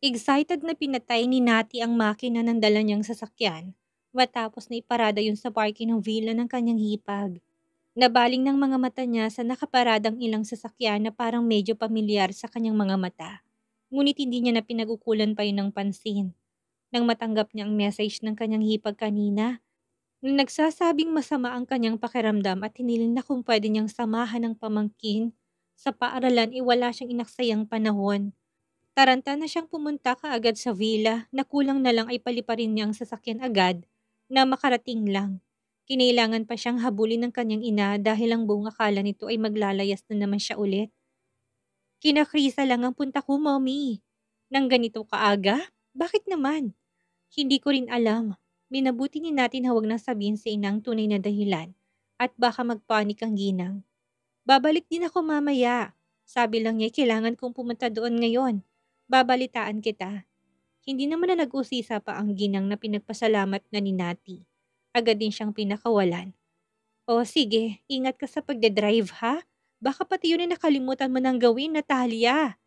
Excited na pinatay ni Nati ang makina ng dala niyang sasakyan matapos na iparada yun sa parking ng villa ng kanyang hipag. Nabaling ng mga mata niya sa nakaparadang ilang sasakyan na parang medyo pamilyar sa kanyang mga mata. Ngunit hindi niya na pinag-ukulan pa yun ng pansin. Nang matanggap niya ang message ng kanyang hipag kanina, na nagsasabing masama ang kanyang pakiramdam at hiniling na kung pwede niyang samahan ng pamangkin sa paaralan wala siyang inaksayang panahon. Taranta na siyang pumunta kaagad sa villa na kulang na lang ay paliparin niya ang sasakyan agad na makarating lang. Kinailangan pa siyang habulin ng kanyang ina dahil ang buong akala nito ay maglalayas na naman siya ulit. Kinakrisa lang ang punta ko, mommy. Nang ganito kaaga? Bakit naman? Hindi ko rin alam. Minabuti ni natin hawag na sabihin sa ina ang tunay na dahilan at baka magpanik ang ginang. Babalik din ako mamaya. Sabi lang niya kailangan kong pumunta doon ngayon. Babalitaan kita. Hindi naman na nag-usisa pa ang ginang na pinagpasalamat na ni Nati. Agad din siyang pinakawalan. O sige, ingat ka sa pagdadrive ha. Baka pati yun ay nakalimutan mo nang gawin, Natalia.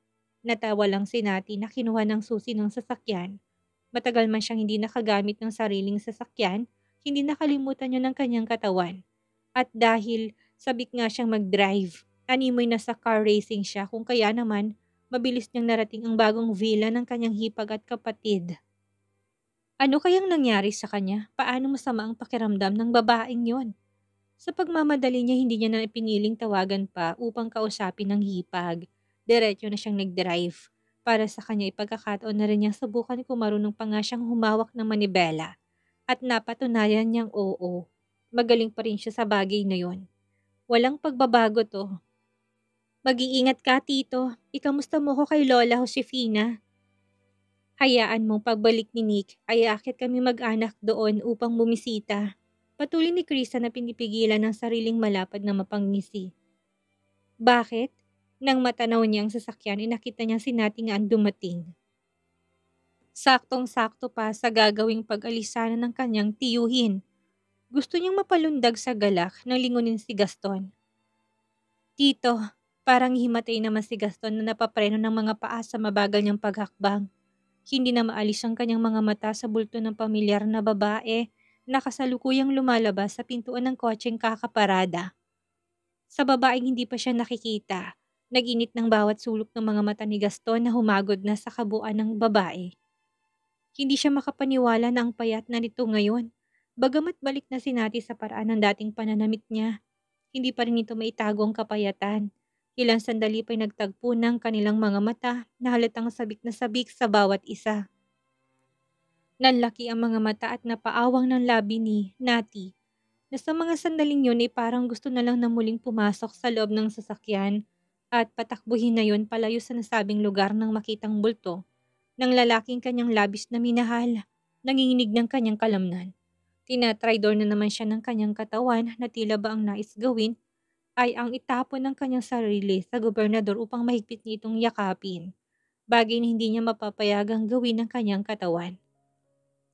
Natawa lang si Nati na kinuha ng susi ng sasakyan. Matagal man siyang hindi nakagamit ng sariling sasakyan, hindi nakalimutan niya ng kanyang katawan. At dahil sabik nga siyang mag-drive, animoy na sa car racing siya kung kaya naman mabilis niyang narating ang bagong villa ng kanyang hipag at kapatid. Ano kayang nangyari sa kanya? Paano masama ang pakiramdam ng babaeng yon? Sa pagmamadali niya hindi niya na piniling tawagan pa upang kausapin ng hipag. Diretso na siyang nag-drive. Para sa kanya ipagkakataon na rin niyang subukan kung marunong pa nga siyang humawak ng manibela. At napatunayan niyang oo. Magaling pa rin siya sa bagay na yon. Walang pagbabago to. Mag-iingat ka, Tito. Ikamusta mo ko kay Lola Josefina? Hayaan mong pagbalik ni Nick ay aakit kami mag-anak doon upang bumisita. Patuloy ni Krista na pinipigilan ng sariling malapad na mapangisi. Bakit? Nang matanaw niya ang sasakyan, nakita niya si Nati nga ang dumating. Saktong-sakto pa sa gagawing pag-alisanan ng kanyang tiyuhin. Gusto niyang mapalundag sa galak nang lingunin si Gaston. Tito, parang himatay naman si Gaston na napapreno ng mga paa sa mabagal niyang paghakbang. Hindi na maalis ang kanyang mga mata sa bulto ng pamilyar na babae na kasalukuyang lumalabas sa pintuan ng kotseng kakaparada. Sa babaeng hindi pa siya nakikita, nag-init ng bawat sulok ng mga mata ni Gaston na humagod na sa kabuuan ng babae. Hindi siya makapaniwala na ang payat na nito ngayon. Bagamat balik na si Nati sa paraan ng dating pananamit niya, hindi pa rin nito maitago ang kapayatan. Ilang sandali pa'y nagtagpo ng kanilang mga mata na halatang sabik na sabik sa bawat isa. Nanlaki ang mga mata at napaawang ng labi ni Nati na sa mga sandaling yun ay parang gusto na lang na muling pumasok sa loob ng sasakyan at patakbuhin na yun palayo sa nasabing lugar nang makitang bulto ng lalaking kanyang labis na minahal, nanginginig ng kanyang kalamnan. Tinatraydor na naman siya ng kanyang katawan na tila ba ang nais gawin ay ang itapon ng kanyang sarili sa gobernador upang mahigpit nitong yakapin, bagay na hindi niya mapapayagang gawin ng kanyang katawan.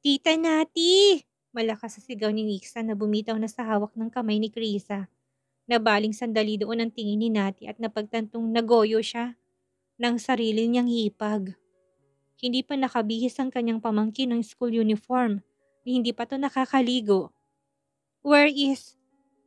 Tita Nati! Malakas sa sigaw ni Nixa na bumitaw na sa hawak ng kamay ni Krisa. Nabaling sandali doon ang tingin ni Nati at napagtantong nagoyo siya ng sarili niyang hipag. Hindi pa nakabihis ang kanyang pamangkin ng school uniform. Hindi pa to nakakaligo. Where is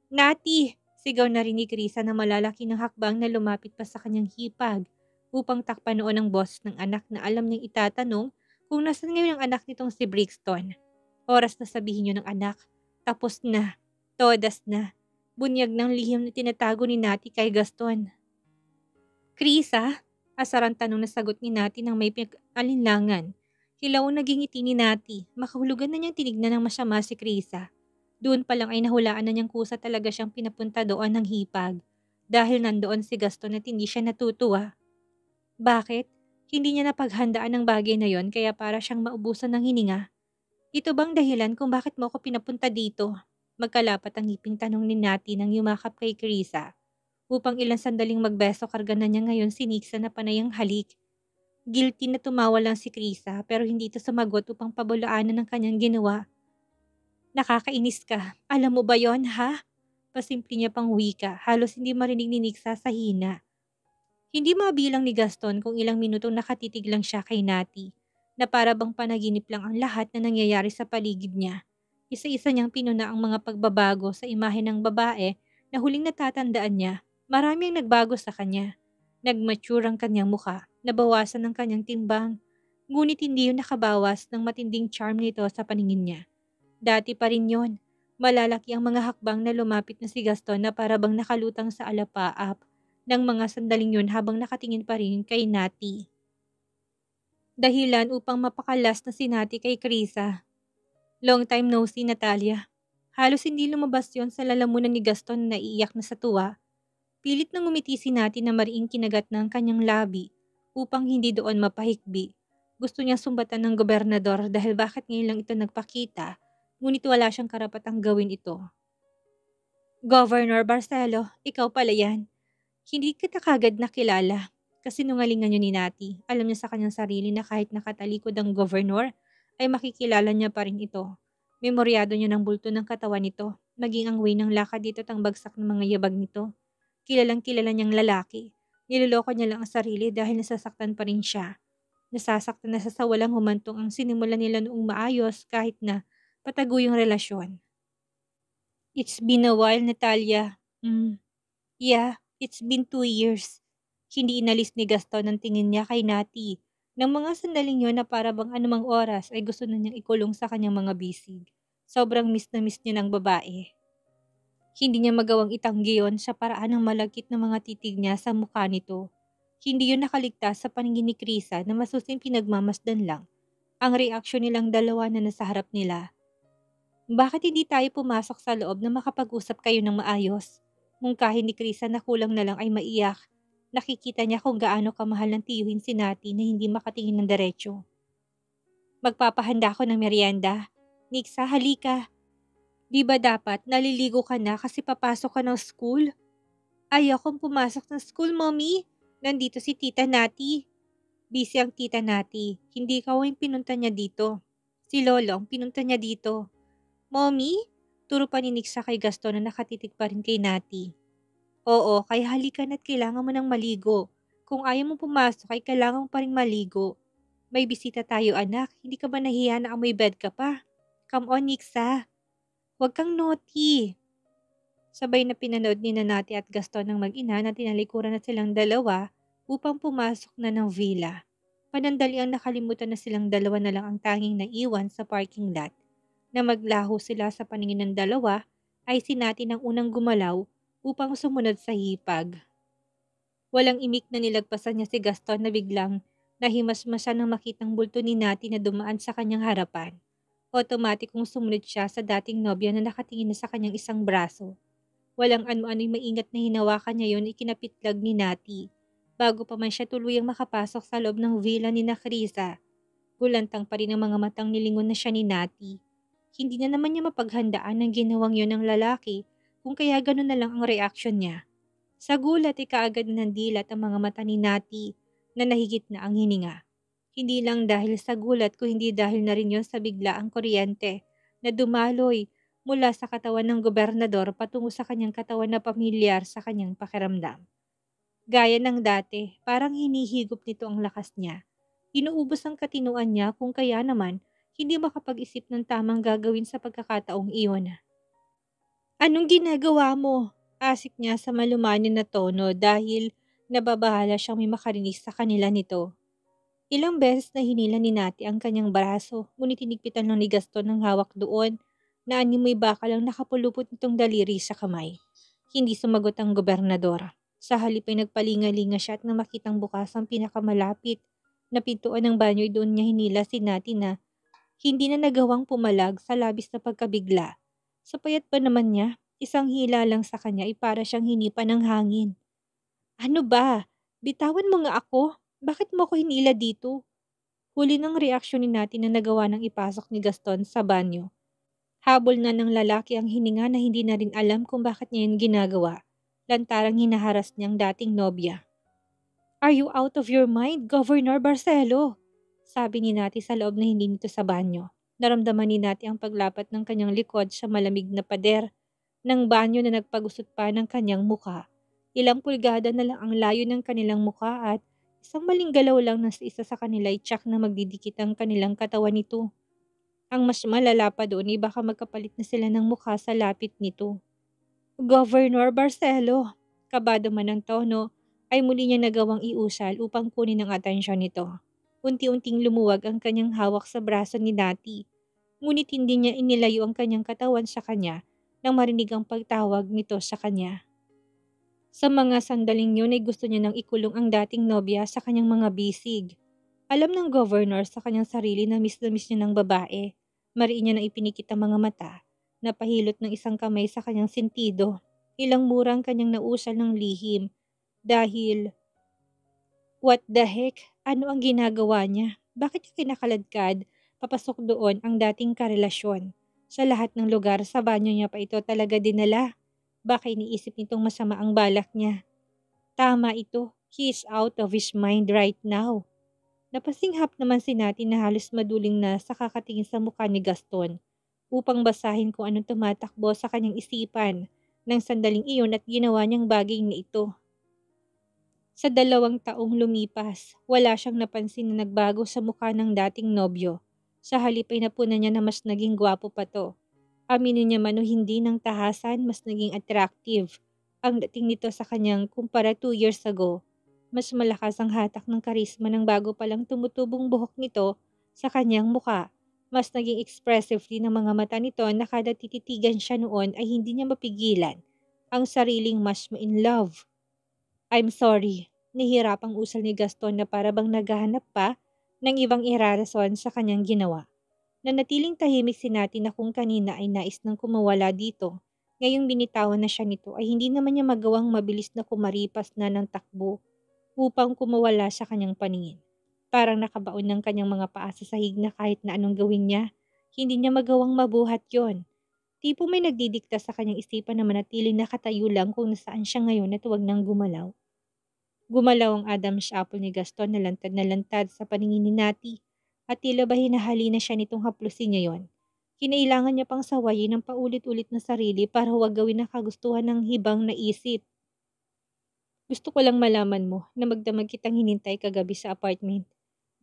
Nati? Sigaw na rin ni Krisa na malalaki ng hakbang na lumapit pa sa kanyang hipag upang takpan noon ang boss ng anak na alam niyang itatanong kung nasan ngayon ang anak nitong si Brixton. Oras na sabihin niyo ng anak, tapos na, todas na. Bunyag ng lihim na tinatago ni Nati kay Gaston. Krisa? Asarang tanong na sagot ni Nati nang may alinlangan. Hilaw naging ngiti ni Nati. Makahulugan na niyang tinignan ng masama si Krisa. Doon pa lang ay nahulaan na niyang kusa talaga siyang pinapunta doon ng hipag. Dahil nandoon si Gaston at hindi siya natutuwa. Bakit? Hindi niya napaghandaan ang bagay na yon kaya para siyang maubusan ng hininga. Ito bang dahilan kung bakit mo ako pinapunta dito? Magkalapat ang ngiping tanong ni Nati nang yumakap kay Krisa. Upang ilang sandaling magbeso karga na niya ngayon si Nixa na panayang halik. Guilty na tumawa lang si Krisa pero hindi ito sumagot upang pabulaanan ng kanyang ginawa. Nakakainis ka. Alam mo ba yon ha? Pasimple niya pang wika, halos hindi marinig ni Nixa sa hina. Hindi mabilang ni Gaston kung ilang minutong nakatitig lang siya kay Nati. na para bang panaginip lang ang lahat na nangyayari sa paligid niya. Isa-isa niyang pinuna ang mga pagbabago sa imahe ng babae na huling natatandaan niya. Marami ang nagbago sa kanya. Nag-mature ang kanyang mukha, nabawasan ang kanyang timbang, ngunit hindi yun nakabawas ng matinding charm nito sa paningin niya. Dati pa rin yun. Malalaki ang mga hakbang na lumapit na si Gaston na para bang nakalutang sa alapaap ng mga sandaling yun habang nakatingin pa rin kay Nati. Dahilan upang mapakalas na si Nati kay Krisa. Long time no see, Natalia. Halos hindi lumabas yon sa lalamunan ni Gaston na iiyak na sa tuwa. Pilit nang ngumiti si Nati na mariing kinagat ng kanyang labi upang hindi doon mapahikbi. Gusto niya sumbatan ng gobernador dahil bakit ngayon lang ito nagpakita, ngunit wala siyang karapatang gawin ito. Governor Barcelo, ikaw pala yan. Hindi kita kagad nakilala. Kasinungalingan niyo ni Nati. Alam niya sa kanyang sarili na kahit nakatalikod ang governor, ay makikilala niya pa rin ito. Memoryado niya ng bulto ng katawan nito, maging ang way ng lakad dito at ang bagsak ng mga yabag nito. Kilalang kilala niyang lalaki. Niloloko niya lang ang sarili dahil nasasaktan pa rin siya. Nasasaktan na sa walang humantong ang sinimula nila noong maayos kahit na patago yung relasyon. It's been a while, Natalia. Yeah, it's been 2 years. Hindi inalis ni Gaston ang tingin niya kay Nati. Nang mga sandaling yun na para bang anumang oras ay gusto na niyang ikulong sa kanyang mga bisig. Sobrang miss na miss niya ng babae. Hindi niya magawang itanggi yon sa paraan ng malagkit na mga titig niya sa mukha nito. Hindi yun nakaligtas sa paningin ni Krisa na masusing pinagmamasdan lang ang reaksyon nilang dalawa na nasa harap nila. Bakit hindi tayo pumasok sa loob na makapag-usap kayo ng maayos? Mungkahin ni Krisa na kulang na lang ay maiyak. Nakikita niya kung gaano kamahal ng tiyuhin si Nati na hindi makatingin ng diretsyo. Magpapahanda ako ng merienda. Nixa, halika. Di ba dapat naliligo ka na kasi papasok ka ng school? Ayokong pumasok ng school, mommy. Nandito si tita Nati. Busy ang tita Nati. Hindi ka yung pinunta niya dito. Si Lolo ang pinunta niya dito. Mommy? Turo pa ni Nixa kay Gaston na nakatitig pa rin kay Nati. Oo, kaya halika na't kailangan mo ng maligo. Kung ayaw mo pumasok ay kailangan mo pa rin maligo. May bisita tayo anak, hindi ka ba nahiya na amoy bed ka pa? Come on, Nixa. Huwag kang naughty. Sabay na pinanood ni Nati at Gaston ng mag-ina na tinalikuran na silang dalawa upang pumasok na ng villa. Panandali ang nakalimutan na silang dalawa na lang ang tanging naiwan sa parking lot. Na maglaho sila sa paningin ng dalawa ay si Nati ng unang gumalaw upang sumunod sa hipag. Walang imik na nilagpasan niya si Gaston na biglang nahimasmasa nang makitang bulto ni Nati na dumaan sa kanyang harapan. Otomatikong sumunod siya sa dating nobya na nakatingin na sa kanyang isang braso. Walang ano-ano'y maingat na hinawakan niya yon ikinapitlag ni Nati. Bago pa man siya tuluyang makapasok sa loob ng villa ni Krisa, gulantang pa rin ang mga matang nilingon na siya ni Nati. Hindi na naman niya mapaghandaan ang ginawang yon ng lalaki kung kaya gano'n na lang ang reaksyon niya. Sa gulat ay kaagad na nandilat ang mga mata ni Nati na nahigit na ang hininga. Hindi lang dahil sa gulat kung hindi dahil na rin yon sa biglaang kuryente na dumaloy mula sa katawan ng gobernador patungo sa kanyang katawan na pamilyar sa kanyang pakiramdam. Gaya ng dati, parang hinihigop nito ang lakas niya. Inuubos ang katinuan niya kung kaya naman hindi makapag-isip ng tamang gagawin sa pagkakataong iyon. Anong ginagawa mo? Asik niya sa malumanay na tono dahil nababahala siyang may makarinig sa kanila nito. Ilang beses na hinila ni Nati ang kanyang braso, ngunit tinigpitan lang ni Gaston ng hawak doon na animoy bakal ang nakapulupot nitong daliri sa kamay. Hindi sumagot ang gobernador. Sa halip ay nagpalinga-linga siya at nang makitang bukas ang pinakamalapit na pintuan ng banyo doon niya hinila si Nati na hindi na nagawang pumalag sa labis na pagkabigla. Sa payat pa naman niya, isang hila lang sa kanya ay para siyang hinipan ng hangin. Ano ba? Bitawan mo nga ako. Bakit mo ako hinila dito? Huli ng reaksyon ni Nati na nagawa ng ipasok ni Gaston sa banyo. Habol na ng lalaki ang hininga na hindi na rin alam kung bakit niya yun ginagawa. Lantarang hinaharas niyang dating nobya. Are you out of your mind, Governor Barcelo? Sabi ni Nati sa loob na hindi nito sa banyo. Naramdaman ni Nati ang paglapat ng kanyang likod sa malamig na pader ng banyo na nagpagusot pa ng kanyang muka. Ilang pulgada na lang ang layo ng kanilang muka at Isang maling galaw lang na sa isa sa kanila ay tsak na magdidikit ang kanilang katawan nito. Ang mas malala pa doon ay baka magkapalit na sila ng mukha sa lapit nito. Governor Barcelo, kabado man ang tono, ay muli niya nagawang iusal upang kunin ang atensyon nito. Unti-unting lumuwag ang kanyang hawak sa braso ni Nati, ngunit hindi niya inilayo ang kanyang katawan sa kanya nang marinig ang pagtawag nito sa kanya. Sa mga sandaling yun ay gusto niya nang ikulong ang dating nobya sa kanyang mga bisig. Alam ng governor sa kanyang sarili na miss niya ng babae. Mariin niya na ipinikit ang mga mata, napahilot ng isang kamay sa kanyang sentido. Ilang murang kanyang nausal ng lihim dahil, what the heck? Ano ang ginagawa niya? Bakit niya kinakaladkad? Papasok doon ang dating karelasyon. Sa lahat ng lugar sa banyo niya pa ito talaga dinala. Baka iniisip nitong masama ang balak niya. Tama ito. He is out of his mind right now. Napasinghap naman si Nati na halos maduling na sa kakatingin sa mukha ni Gaston upang basahin kung anong tumatakbo sa kanyang isipan ng sandaling iyon at ginawa niyang bagay na ito. Sa 2 taong lumipas, wala siyang napansin na nagbago sa mukha ng dating nobyo. Sa halip ay napunan niya na mas naging gwapo pa to. Aminin niya man o hindi ng tahasan, mas naging attractive ang dating nito sa kanyang kumpara 2 years ago. Mas malakas ang hatak ng karisma ng bago palang tumutubong buhok nito sa kanyang muka. Mas naging expressive din ang mga mata nito na kada tititigan siya noon ay hindi niya mapigilan ang sariling mas ma-in love. I'm sorry, nahirapang usal ni Gaston na para bang naghahanap pa ng ibang irarason sa kanyang ginawa. Nanatiling tahimik si Nati na kung kanina ay nais nang kumawala dito. Ngayong binitawan na siya nito ay hindi naman niya magawang mabilis na kumaripas na ng takbo upang kumawala sa kanyang paningin. Parang nakabaon ng kanyang mga paa sa sahig na kahit na anong gawin niya, hindi niya magawang mabuhat yon. Tipo may nagdidikta sa kanyang isipan na manatiling nakatayo lang kung nasaan siya ngayon at huwag nang gumalaw. Gumalaw ang Adam's apple ni Gaston na lantad sa paningin ni Nati at tila ba hinahali na siya nitong haplusin niya yon. Kinailangan niya pang sawayin ng paulit-ulit na sarili para huwag gawin ang kagustuhan ng hibang na isip. Gusto ko lang malaman mo na magdamag kitang hinintay kagabi sa apartment.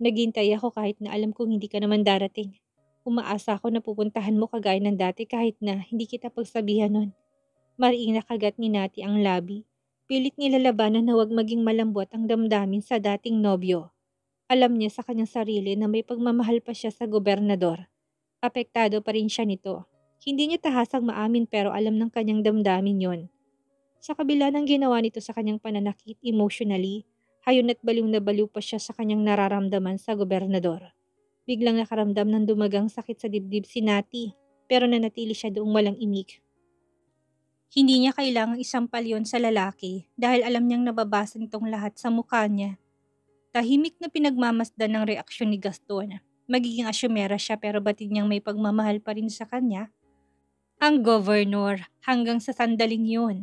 Naghintay ako kahit na alam kong hindi ka naman darating. Umaasa ako na pupuntahan mo kagaya ng dati kahit na hindi kita pagsabihan nun. Mariing nakagat ni Nati ang labi. Pilit nilalabanan na huwag maging malambot ang damdamin sa dating nobyo. Alam niya sa kanyang sarili na may pagmamahal pa siya sa gobernador. Apektado pa rin siya nito. Hindi niya tahasang maamin pero alam ng kanyang damdamin yon. Sa kabila ng ginawa nito sa kanyang pananakit emotionally, hayon at baliw na baliw pa siya sa kanyang nararamdaman sa gobernador. Biglang nakaramdam ng dumagang sakit sa dibdib si Nati, pero nanatili siya doong walang imik. Hindi niya kailangang isampal yon sa lalaki dahil alam niyang nababasa nitong lahat sa mukha niya. Tahimik na pinagmamasdan ng reaksyon ni Gaston. Magiging asyumera siya pero batid niyang may pagmamahal pa rin sa kanya. Ang governor hanggang sa sandaling yun.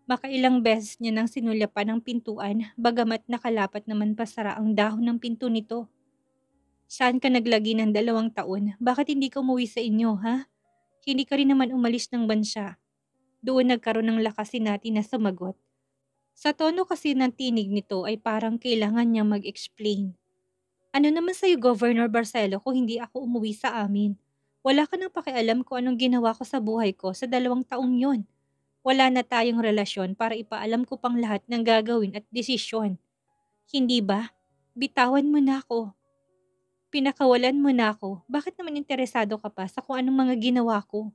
Makailang beses niya nang sinulyapan ang pintuan bagamat nakalapat naman pasara ang dahon ng pinto nito. Saan ka naglagi ng 2 taon? Bakit hindi ka umuwi sa inyo, ha? Hindi ka rin naman umalis ng bansa. Doon nagkaroon ng lakas si Nati na sumagot. Sa tono kasi ng tinig nito ay parang kailangan niyang mag-explain. Ano naman sa'yo, Governor Barcelo, kung hindi ako umuwi sa amin? Wala ka nang pakialam kung anong ginawa ko sa buhay ko sa 2 taong yon. Wala na tayong relasyon para ipaalam ko pang lahat ng gagawin at desisyon. Hindi ba? Bitawan mo na ako. Pinakawalan mo na ako. Bakit naman interesado ka pa sa kung anong mga ginawa ko?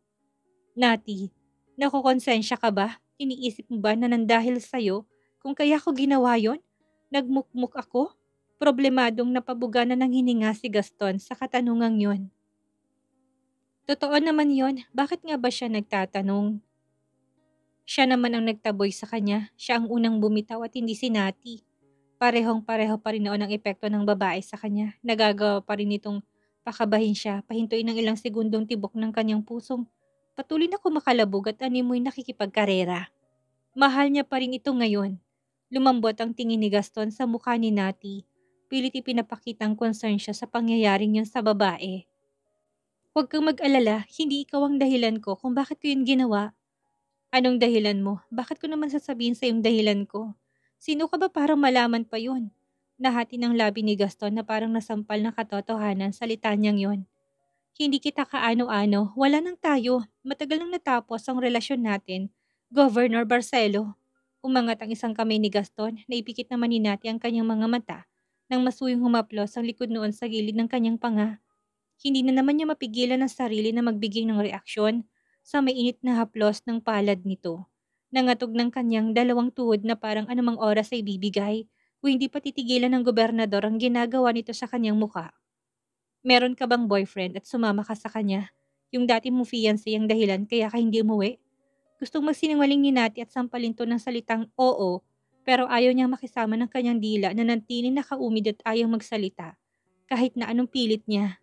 Nati, nakukonsensya ka ba? Iniisip mo ba na nandahil sa'yo kung kaya ko ginawa yon? Nagmukmuk ako? Problemadong napabuga na ng hininga si Gaston sa katanungang yon. Totoo naman yon. Bakit nga ba siya nagtatanong? Siya naman ang nagtaboy sa kanya. Siya ang unang bumitaw at hindi si Nati. Parehong-pareho pa rin noon ang epekto ng babae sa kanya. Nagagawa pa rin itong pakabahin siya, pahintuin ng ilang segundong tibok ng kanyang pusong. Patuloy na kumakalabog at animoy nakikipagkarera. Mahal niya pa rin ito ngayon. Lumambot ang tingin ni Gaston sa mukha ni Nati. Pilit ipinapakitang concern siya sa pangyayaring yun sa babae. Huwag kang mag-alala, hindi ikaw ang dahilan ko kung bakit ko yun ginawa. Anong dahilan mo? Bakit ko naman sasabihin sa yung dahilan ko? Sino ka ba para malaman pa yun? Nahati ng labi ni Gaston na parang nasampal ng katotohanan sa litanyang yon. Hindi kita kaano-ano, wala nang tayo. Matagal nang natapos ang relasyon natin. Governor Barcelo. Umangat ang isang kamay ni Gaston, naipikit naman ni Nati ang kanyang mga mata nang masuyong humaplos ang likod noon sa gilid ng kanyang panga. Hindi na naman niya mapigilan ang sarili na magbigay ng reaksyon sa mainit na haplos ng palad nito. Nangatog ng kanyang dalawang tuhod na parang anumang oras ay bibigay kung hindi pa titigilan ng gobernador ang ginagawa nito sa kanyang muka. Meron ka bang boyfriend at sumama ka sa kanya? Yung dati mong fiancé ang dahilan kaya ka hindi umuwi? Gustong magsinungaling ni Nati at sampalin to ng salitang oo, pero ayaw niyang makisama ng kanyang dila na nantiling nakaumid at ayaw magsalita, kahit na anong pilit niya.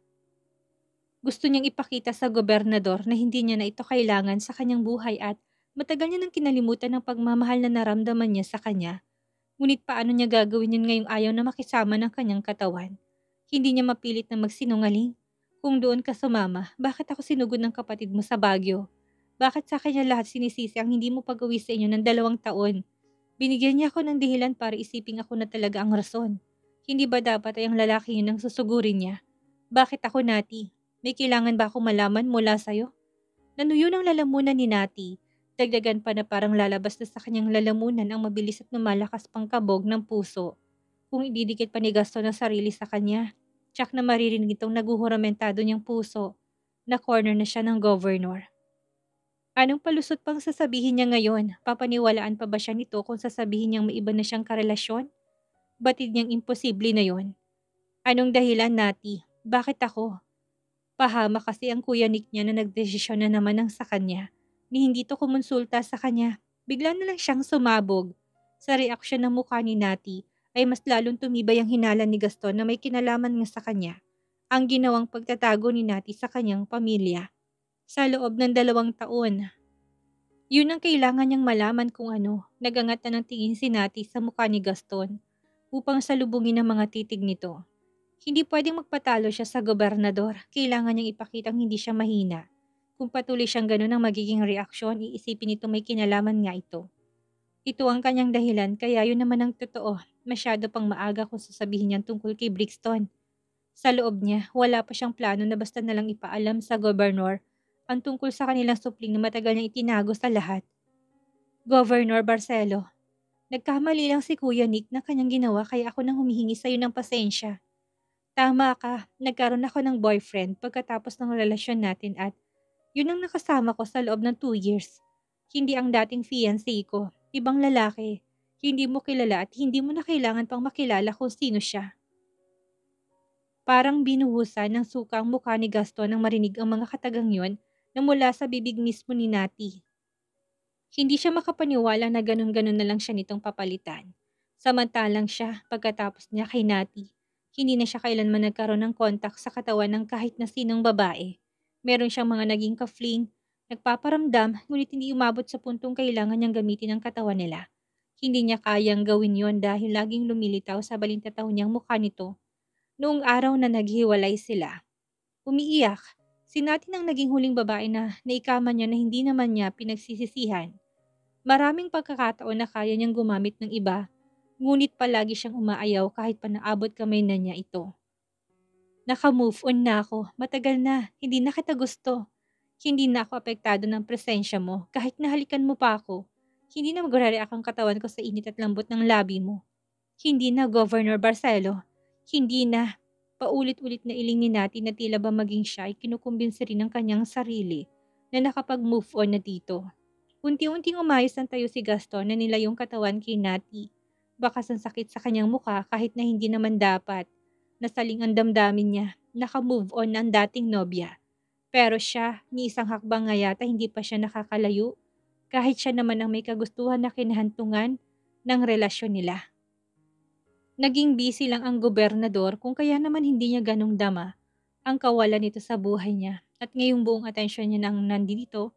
Gusto niyang ipakita sa gobernador na hindi niya na ito kailangan sa kanyang buhay at matagal niya nang kinalimutan ng pagmamahal na naramdaman niya sa kanya. Ngunit paano niya gagawin yun ngayong ayaw na makisama ng kanyang katawan? Hindi niya mapilit na magsinungaling. Kung doon ka sumama, bakit ako sinugod ng kapatid mo sa Baguio? Bakit sa kanya lahat sinisisi ang hindi mo pag-uwi sa inyo ng 2 taon? Binigyan niya ako ng dahilan para isiping ako na talaga ang rason. Hindi ba dapat ay ang lalaki yun ang susugurin niya? Bakit ako, Nati? May kailangan ba akong malaman mula sa'yo? Nanuyo ng lalamunan ni Nati. Dagdagan pa na parang lalabas na sa kanyang lalamunan ang mabilis at lumalakas pang kabog ng puso. Kung ididikit pa ni Gaston ang sarili sa kanya, tsak na maririnig itong naguhuramentado niyang puso na corner na siya ng governor. Anong palusot pang sasabihin niya ngayon? Papaniwalaan pa ba siya nito kung sasabihin niyang may iba na siyang karelasyon? Batid niyang imposible na yon. Anong dahilan, Nati? Bakit ako? Pahama kasi ang kuya Nick niya na nagdesisyon na naman ng sa kanya, ni hindi to kumonsulta sa kanya. Bigla na lang siyang sumabog. Sa reaksyon ng mukha ni Nati, ay mas lalong tumibay ang hinala ni Gaston na may kinalaman nga sa kanya. Ang ginawang pagtatago ni Nati sa kanyang pamilya. Sa loob ng 2 taon. Yun ang kailangan niyang malaman kung ano. Nagangat na ng tingin si Nati sa mukha ni Gaston upang salubungin ang mga titig nito. Hindi pwedeng magpatalo siya sa gobernador. Kailangan niyang ipakitang hindi siya mahina. Kung patuloy siyang ganun ang magiging reaksyon, iisipin nito may kinalaman nga ito. Ito ang kanyang dahilan kaya yun naman ang totoo. Masyado pang maaga kung sasabihin niyang tungkol kay Brixton. Sa loob niya, wala pa siyang plano na basta nalang ipaalam sa gobernador ang tungkol sa kanilang supling na matagal niyang itinago sa lahat. Governor Barcelo, nagkamali lang si Kuya Nick na kanyang ginawa kaya ako nang humihingi sa iyo ng pasensya. Tama ka, nagkaroon ako ng boyfriend pagkatapos ng relasyon natin at yun ang nakasama ko sa loob ng 2 years. Hindi ang dating fiancé ko, ibang lalaki. Hindi mo kilala at hindi mo na kailangan pang makilala kung sino siya. Parang binuhusan ng suka ang mukha ni Gaston nang marinig ang mga katagang yon na mula sa bibig mismo ni Nati. Hindi siya makapaniwala na ganun-ganun na lang siya nitong papalitan. Samantalang siya, pagkatapos niya kay Nati, hindi na siya kailanman nagkaroon ng kontak sa katawan ng kahit na sinong babae. Meron siyang mga naging ka-fling, nagpaparamdam, ngunit hindi umabot sa puntong kailangan niyang gamitin ang katawan nila. Hindi niya kayang gawin yon dahil laging lumilitaw sa balintataw niyang mukha nito. Noong araw na naghiwalay sila, umiiyak. Si Nati ang naging huling babae na naikama niya na hindi naman niya pinagsisisihan. Maraming pagkakataon na kaya niyang gumamit ng iba, ngunit palagi siyang umaayaw kahit pa naabot kamay na niya ito. Naka-move on na ako, matagal na, hindi na kita gusto. Hindi na ako apektado ng presensya mo, kahit nahalikan mo pa ako. Hindi na magre-react ang katawan ko sa init at lambot ng labi mo. Hindi na, Governor Barcelo. Hindi na. Paulit-ulit na iling ni Nati na tila ba maging siya ay kinukumbinsi rin ng kanyang sarili na nakapag-move on na dito. Unti-unting umayos ng tayo si Gaston na nilayong katawan kay Nati. Bakas ang sakit sa kanyang mukha kahit na hindi naman dapat. Nasaling ang damdamin niya, naka-move on ng dating nobya. Pero siya, ni isang hakbang nga yata hindi pa siya nakakalayo. Kahit siya naman ang may kagustuhan na kinahantungan ng relasyon nila. Naging busy lang ang gobernador kung kaya naman hindi niya ganong dama ang kawalan nito sa buhay niya. At ngayong buong atensyon niya nang nandito,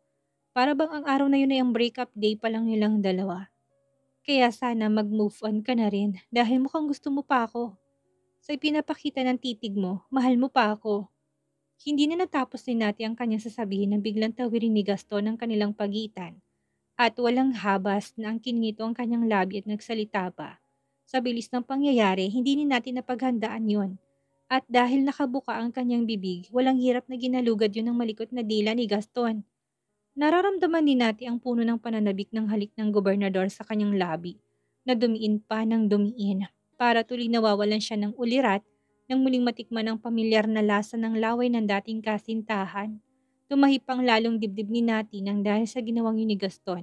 para bang ang araw na yun ay ang breakup day pa lang nilang dalawa. Kaya sana mag-move on ka na rin dahil mukhang gusto mo pa ako. Sa ipinapakita ng titig mo, mahal mo pa ako. Hindi na natapos ni Nati ang kanyang sasabihin nang biglang tawirin ni Gaston ang kanilang pagitan. At walang habas na ang kinito ang kanyang labi at nagsalita pa. Sa bilis ng pangyayari, hindi ni natin napaghandaan yon. At dahil nakabuka ang kanyang bibig, walang hirap na ginalugad yun ng malikot na dila ni Gaston. Nararamdaman din natin ang puno ng pananabik ng halik ng gobernador sa kanyang labi, na dumiin pa ng dumiin, para tuloy nawawalan siya ng ulirat nang muling matikman ang pamilyar na lasa ng laway ng dating kasintahan. Tumahip ang lalong dibdib ni Nati nang dahil sa ginawang yun ni Gaston.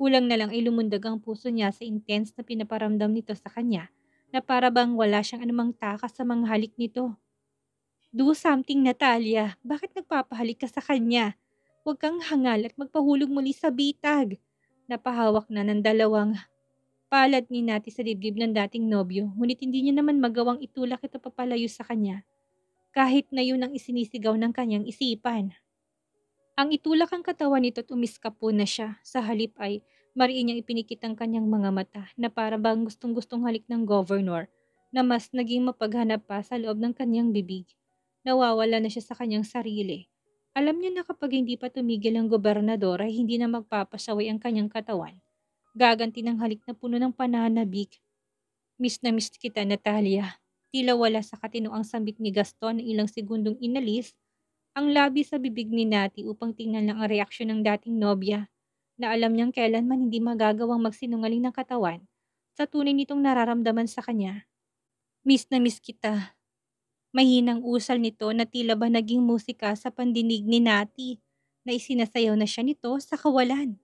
Kulang na lang ay lumundag ang puso niya sa intense na pinaparamdam nito sa kanya, na para bang wala siyang anumang takas sa mga halik nito. Do something, Natalia. Bakit nagpapahalik ka sa kanya? Huwag kang hangal at magpahulog muli sa bitag. Napahawak na ng dalawang palad ni Nati sa dibdib ng dating nobyo, ngunit hindi niya naman magawang itulak ito papalayo sa kanya, kahit na yun ang isinisigaw ng kanyang isipan. Ang itulak ang katawan nito at umiskapo na siya. Sa halip ay mariin niyang ipinikit ang kanyang mga mata, na para bang gustong-gustong halik ng governor, na mas naging mapaghanap pa sa loob ng kanyang bibig. Nawawala na siya sa kanyang sarili. Alam niya na kapag hindi pa tumigil ang gobernador ay hindi na magpapasaway ang kanyang katawan. Gaganti ng halik na puno ng pananabik. Miss na miss kita, Natalia. Tila wala sa katinoang sambit ni Gaston na ilang segundong inalis ang labi sa bibig ni Nati upang tingnan lang ang reaksyon ng dating nobya, na alam niyang kailanman hindi magagawang magsinungaling ng katawan sa tunay nitong nararamdaman sa kanya. Miss na miss kita. Mahinang usal nito na tila ba naging musika sa pandinig ni Nati, na isinasayaw na siya nito sa kawalan.